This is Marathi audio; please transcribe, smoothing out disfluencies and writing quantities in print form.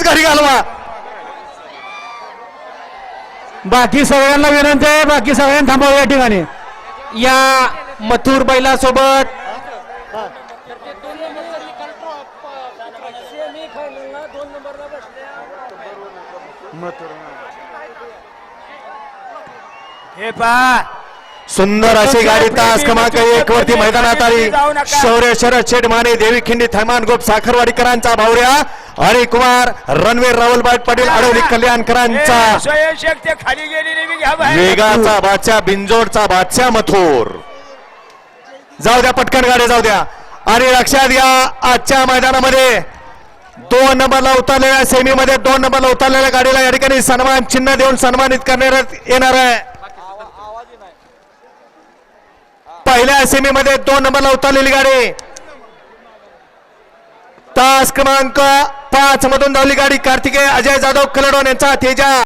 घरी घालवा. बाकी सगळ्यांना विनंती आहे, बाकी सगळ्यांना थांबवा या ठिकाणी. या मथुर बैलासोबत हे पहा सुंदर अशी गाडी तास क्रमांक 1 वरती मैदानात आली. शौर्य शरद शेठ माने, देवी खिंडी, थैमान गोप साखरवाडीकरांचा भावऱ्या आणि कुमार रणवीर रावलबाग पाटील अडवली कल्याणकरांचा खाली गेलेली वेगाचा बादशाह, बिंजोडचा बादशाह मथुर. जाऊ द्या पटकन गाडी जाऊ द्या. आणि लक्षात घ्या आजच्या मैदानामध्ये 2 नंबरला उतरलेल्या सेमीमध्ये 2 नंबरला उतरलेल्या गाडीला या ठिकाणी सन्मान चिन्ह देऊन सन्मानित करण्यात येणार आहे. पहिल्या सेमीमध्ये 2 नंबरला उतरलेली गाडी तास क्रमांक 5 मधून धावली गाडी कार्तिकेय अजय जाधव कलडोन यांचा तेजा.